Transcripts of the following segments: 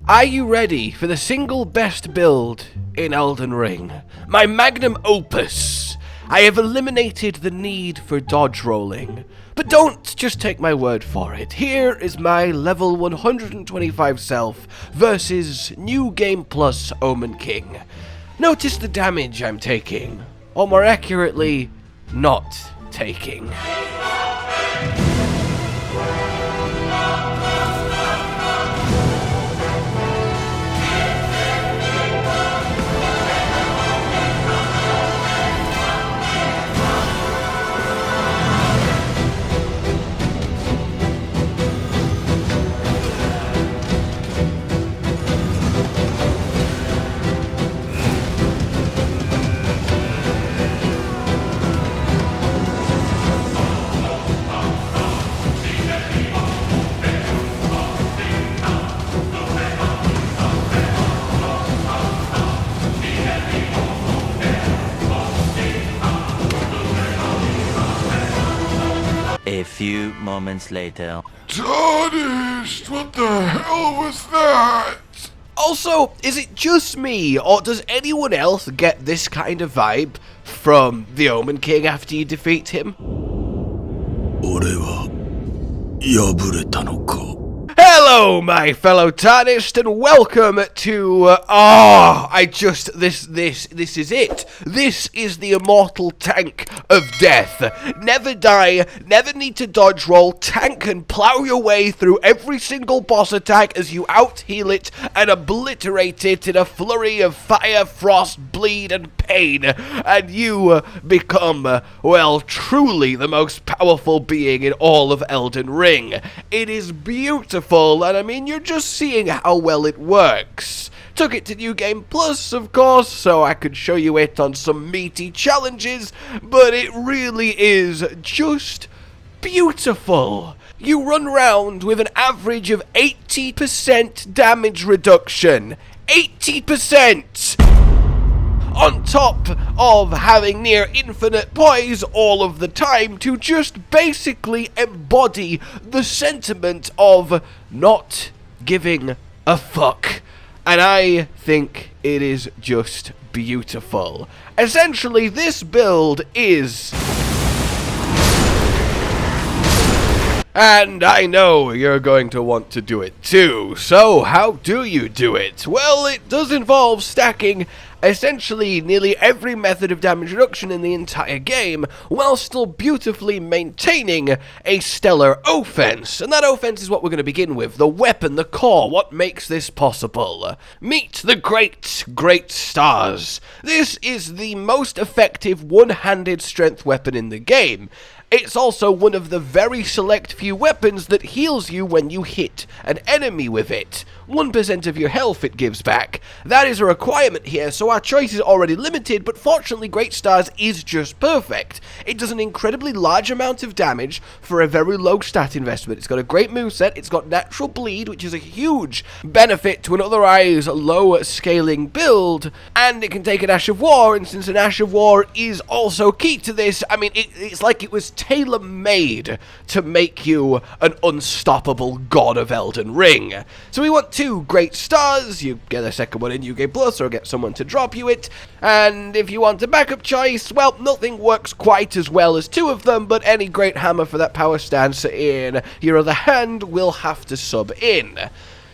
Are you ready for the single best build in Elden Ring? My magnum opus. I have eliminated the need for dodge rolling. But don't just take my word for it. Here is my level 125 self versus New Game Plus Omen King. Notice the damage I'm taking, or more accurately, not taking. A few moments later. Tarnished! What the hell was that? Also, is it just me, or does anyone else get this kind of vibe from the Omen King after you defeat him? 俺は破れたのか? Hello, my fellow Tarnished, and welcome to, this is it. This is the immortal tank of death. Never die, never need to dodge roll, tank and plow your way through every single boss attack as you out-heal it and obliterate it in a flurry of fire, frost, bleed, and pain. And you become, well, truly the most powerful being in all of Elden Ring. It is beautiful. And I mean, you're just seeing how well it works. Took it to New Game Plus, of course, so I could show you it on some meaty challenges, but it really is just beautiful. You run around with an average of 80% damage reduction. 80%! On top of having near infinite poise all of the time to just basically embody the sentiment of not giving a fuck. And I think it is just beautiful. Essentially, this build is... And I know you're going to want to do it too. So how do you do it? Well, it does involve stacking essentially nearly every method of damage reduction in the entire game, while still beautifully maintaining a stellar offense. And that offense is what we're going to begin with, the weapon, the core, what makes this possible. Meet the Great Stars. This is the most effective one-handed strength weapon in the game. It's also one of the very select few weapons that heals you when you hit an enemy with it. 1% of your health it gives back. That is a requirement here, so our choice is already limited, but fortunately Great Stars is just perfect. It does an incredibly large amount of damage for a very low stat investment. It's got a great moveset, it's got natural bleed, which is a huge benefit to an otherwise low scaling build, and it can take an Ash of War, and since an Ash of War is also key to this, I mean, it's like it was tailor-made to make you an unstoppable god of Elden Ring. So we want 2 Great Stars, you get a second one in New Game Plus or get someone to drop you it, and if you want a backup choice, well, nothing works quite as well as 2 of them, but any great hammer for that power stance in your other hand will have to sub in.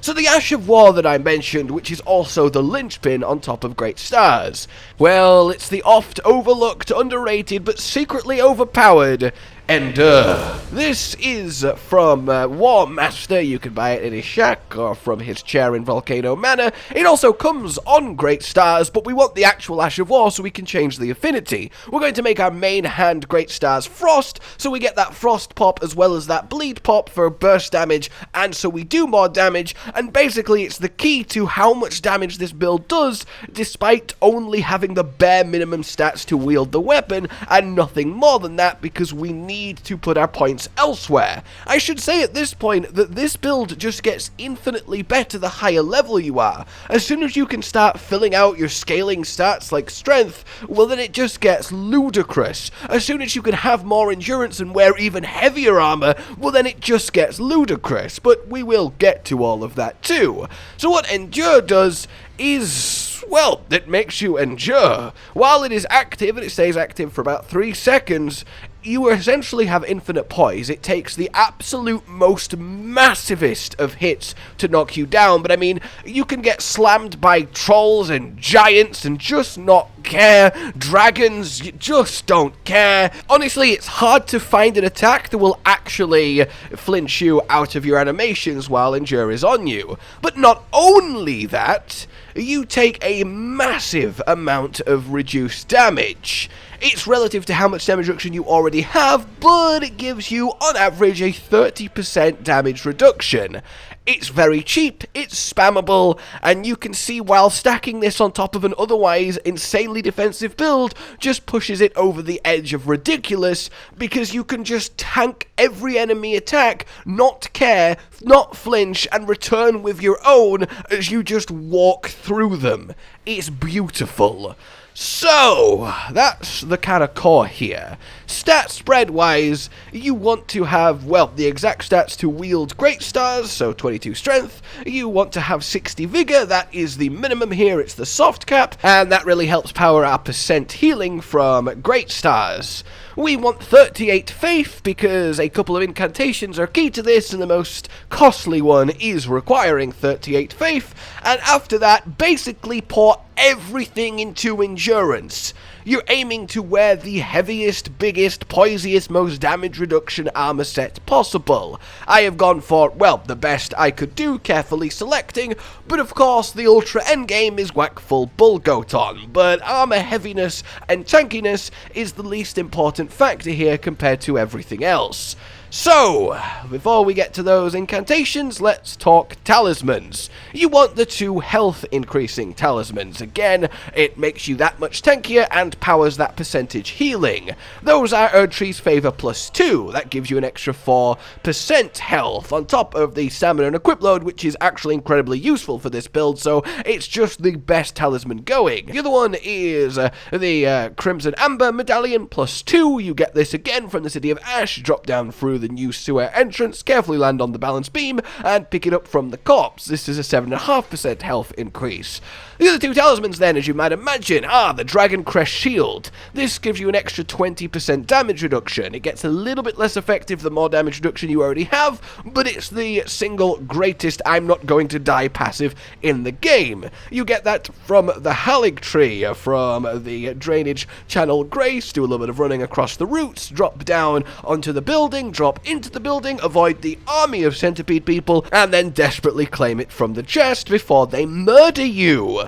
So the Ash of War that I mentioned, which is also the linchpin on top of Great Stars, well, it's the oft overlooked, underrated, but secretly overpowered Endure. This is from War Master. You can buy it in his shack or from his chair in Volcano Manor. It also comes on Great Stars, but we want the actual Ash of War so we can change the affinity. We're going to make our main hand Great Stars Frost, so we get that Frost pop as well as that Bleed pop for burst damage, and so we do more damage, and basically it's the key to how much damage this build does, despite only having the bare minimum stats to wield the weapon, and nothing more than that, because we need need to put our points elsewhere. I should say at this point that this build just gets infinitely better the higher level you are. As soon as you can start filling out your scaling stats like strength, well then it just gets ludicrous. As soon as you can have more endurance and wear even heavier armor, well then it just gets ludicrous. But we will get to all of that too. So what Endure does is, well, it makes you endure. While it is active, and it stays active for about 3 seconds, you essentially have infinite poise. It takes the absolute most massivest of hits to knock you down, but I mean, you can get slammed by trolls and giants and just not care. Dragons, you just don't care. Honestly, it's hard to find an attack that will actually flinch you out of your animations while Endure is on you. But not only that, you take a massive amount of reduced damage. It's relative to how much damage reduction you already have, but it gives you, on average, a 30% damage reduction. It's very cheap, it's spammable, and you can see while stacking this on top of an otherwise insanely defensive build just pushes it over the edge of ridiculous, because you can just tank every enemy attack, not care, not flinch, and return with your own as you just walk through them. It's beautiful. So, that's the kind of core here. Stat spread wise, you want to have, well, the exact stats to wield Great Stars, so 22 strength. You want to have 60 vigor, that is the minimum here, it's the soft cap, and that really helps power our percent healing from Great Stars. We want 38 faith because a couple of incantations are key to this, and the most costly one is requiring 38 faith, and after that, basically pour everything into endurance. You're aiming to wear the heaviest, biggest, poisiest, most damage reduction armor set possible. I have gone for, well, the best I could do, carefully selecting, but of course the ultra endgame is whack full bull goat on, but armor heaviness and tankiness is the least important factor here compared to everything else. So, before we get to those incantations, let's talk talismans. You want the 2 health increasing talismans. Again, it makes you that much tankier and powers that percentage healing. Those are Erdtree's Favor +2. That gives you an extra 4% health on top of the stamina and equip load, which is actually incredibly useful for this build, so it's just the best talisman going. The other one is the Crimson Amber Medallion +2. You get this again from the City of Ash, drop down through the new sewer entrance, carefully land on the balance beam, and pick it up from the corpse. This is a 7.5% health increase. The other 2 talismans then, as you might imagine, are the Dragoncrest Shield. This gives you an extra 20% damage reduction. It gets a little bit less effective the more damage reduction you already have, but it's the single greatest I'm not going to die passive in the game. You get that from the Erdtree, from the Drainage Channel Grace, do a little bit of running across the roots, drop down onto the building, drop into the building, avoid the army of centipede people, and then desperately claim it from the chest before they murder you.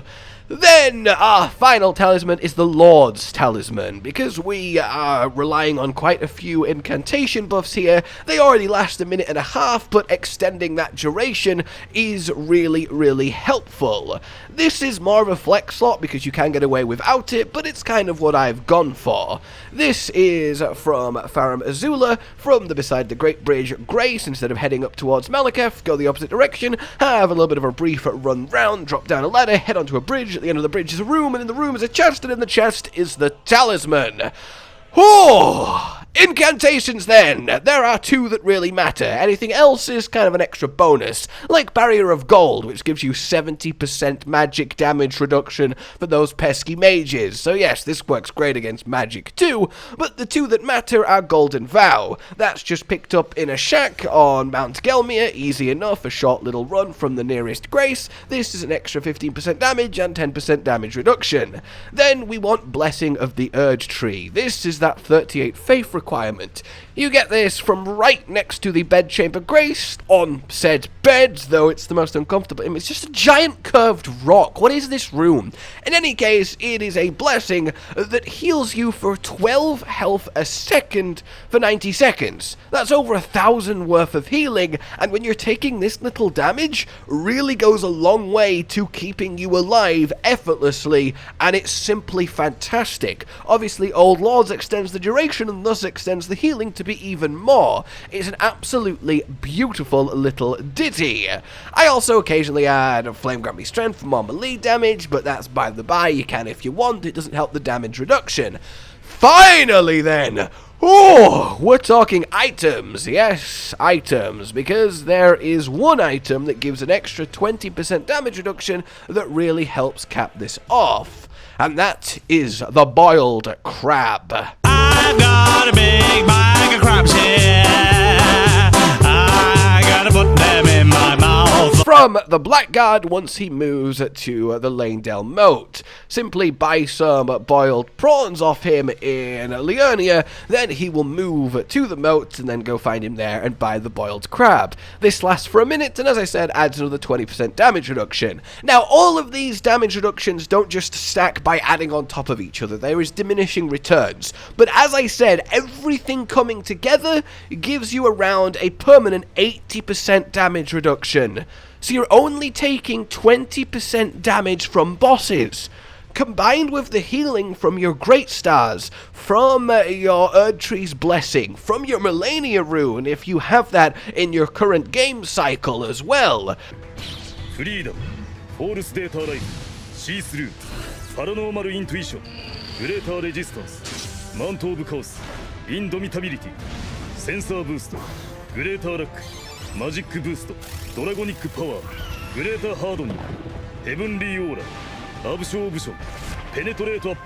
Then, our final talisman is the Lord's Talisman. Because we are relying on quite a few incantation buffs here, they already last a minute and a half, but extending that duration is really, really helpful. This is more of a flex slot because you can get away without it, but it's kind of what I've gone for. This is from Farum Azula, from the Beside the Great Bridge Grace. Instead of heading up towards Malekith, go the opposite direction, have a little bit of a brief run round, drop down a ladder, head onto a bridge. At the end of the bridge is a room, and in the room is a chest, and in the chest is the talisman. Oh! Incantations then! There are 2 that really matter. Anything else is kind of an extra bonus, like Barrier of Gold, which gives you 70% magic damage reduction for those pesky mages. So yes, this works great against magic too, but the 2 that matter are Golden Vow. That's just picked up in a shack on Mount Gelmir, easy enough, a short little run from the nearest Grace. This is an extra 15% damage and 10% damage reduction. Then we want Blessing of the Erdtree. This is that 38 faith requirement. You get this from right next to the Bedchamber Grace, on said bed, though it's the most uncomfortable. It's just a giant curved rock. What is this room? In any case, it is a blessing that heals you for 12 health a second for 90 seconds. That's over 1,000 worth of healing, and when you're taking this little damage, really goes a long way to keeping you alive effortlessly, and it's simply fantastic. Obviously, Old Lord's extended extends the duration and thus extends the healing to be even more. It's an absolutely beautiful little ditty. I also occasionally add a Flame Grant Me Strength for more melee damage, but that's by the by, you can if you want, it doesn't help the damage reduction. Finally then! Oh, we're talking items. Yes, items, because there is one item that gives an extra 20% damage reduction that really helps cap this off. And that is the boiled crab. I've got a big bag of crabs here. I gotta put them in my mouth. From the Blackguard once he moves to the Lanedale Moat. Simply buy some boiled prawns off him in Liurnia, then he will move to the moat and then go find him there and buy the boiled crab. This lasts for a minute and, as I said, adds another 20% damage reduction. Now, all of these damage reductions don't just stack by adding on top of each other. There is diminishing returns. But as I said, everything coming together gives you around a permanent 80% damage reduction. So you're only taking 20% damage from bosses. Combined with the healing from your Great Stars, from your Erdtree's Blessing, from your Melania Rune, if you have that in your current game cycle as well. Freedom, Force Data Life, See-Through, Paranormal Intuition, Greater Resistance, Mantle of Chaos, Indomitability, Sensor Boost, Greater Luck, Magic Boost, Dragonic Power, Greater Hardening, Heavenly Aura, Absorption, Penetrate Up.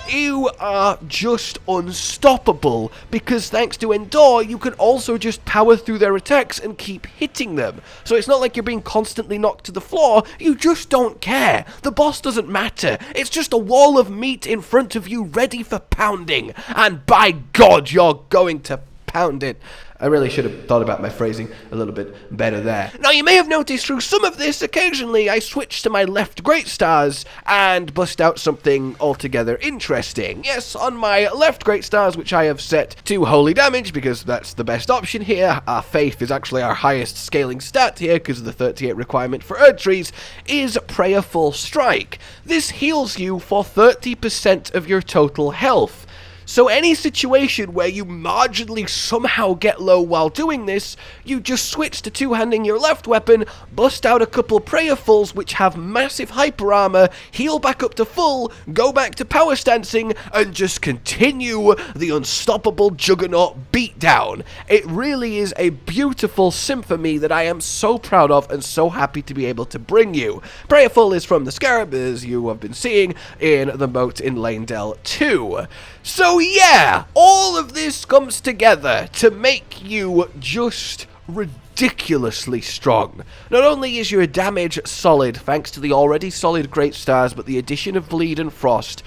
You are just unstoppable, because thanks to Endure, you can also just power through their attacks and keep hitting them. So it's not like you're being constantly knocked to the floor, you just don't care. The boss doesn't matter. It's just a wall of meat in front of you ready for pounding. And by God, you're going to pound it. I really should have thought about my phrasing a little bit better there. Now, you may have noticed through some of this, occasionally I switch to my left Great Stars and bust out something altogether interesting. Yes, on my left Great Stars, which I have set to holy damage, because that's the best option here. Our faith is actually our highest scaling stat here, because of the 38 requirement for Erdtrees, is Prayerful Strike. This heals you for 30% of your total health. So any situation where you marginally somehow get low while doing this, you just switch to two-handing your left weapon, bust out a couple Prayerfuls which have massive hyper armor, heal back up to full, go back to power stancing, and just continue the unstoppable juggernaut beatdown. It really is a beautiful symphony that I am so proud of and so happy to be able to bring you. Prayerful is from the Scarab, as you have been seeing in the moat in Lanedale 2. So yeah, all of this comes together to make you just ridiculously strong. Not only is your damage solid thanks to the already solid Great Stars, but the addition of Bleed and Frost,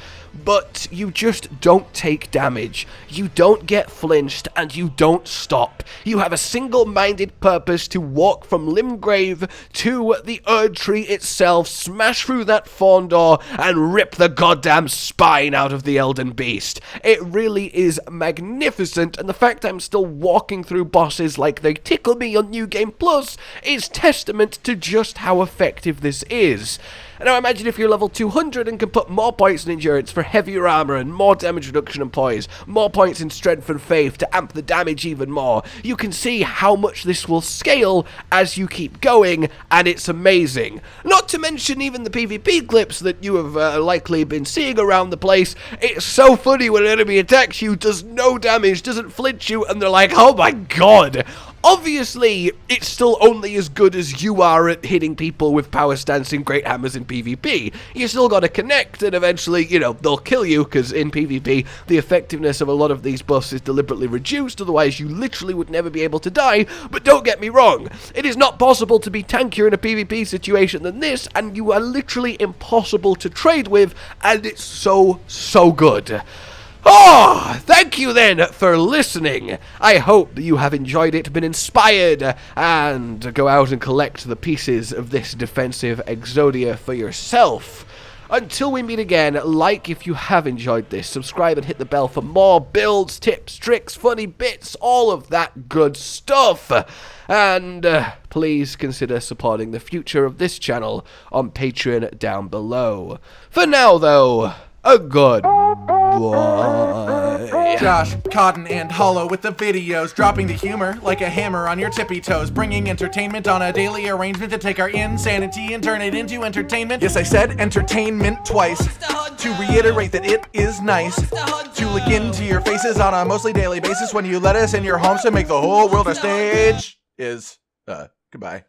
but you just don't take damage, you don't get flinched, and you don't stop. You have a single-minded purpose to walk from Limgrave to the Erdtree itself, smash through that fawn door, and rip the goddamn spine out of the Elden Beast. It really is magnificent, and the fact I'm still walking through bosses like they tickle me on New Game Plus is testament to just how effective this is. Now imagine if you're level 200 and can put more points in endurance for heavier armor and more damage reduction and poise, more points in strength and faith to amp the damage even more. You can see how much this will scale as you keep going, and it's amazing. Not to mention even the PvP clips that you have likely been seeing around the place. It's so funny when an enemy attacks you, does no damage, doesn't flinch you, and they're like, oh my god. Obviously, it's still only as good as you are at hitting people with power stance and great hammers in PvP. You still gotta connect, and eventually, you know, they'll kill you, because in PvP, the effectiveness of a lot of these buffs is deliberately reduced, otherwise you literally would never be able to die. But don't get me wrong, it is not possible to be tankier in a PvP situation than this, and you are literally impossible to trade with, and it's so good. Oh, thank you then for listening. I hope that you have enjoyed it, been inspired, and go out and collect the pieces of this defensive Exodia for yourself. Until we meet again, like if you have enjoyed this, subscribe and hit the bell for more builds, tips, tricks, funny bits, all of that good stuff. And please consider supporting the future of this channel on Patreon down below. For now, though, a goodbye. Josh, Cotton, and Hollow with the videos, dropping the humor like a hammer on your tippy toes, bringing entertainment on a daily arrangement to take our insanity and turn it into entertainment. Yes, I said entertainment twice, to reiterate that it is nice to look into your faces on a mostly daily basis when you let us in your homes to make the whole world a stage. Goodbye.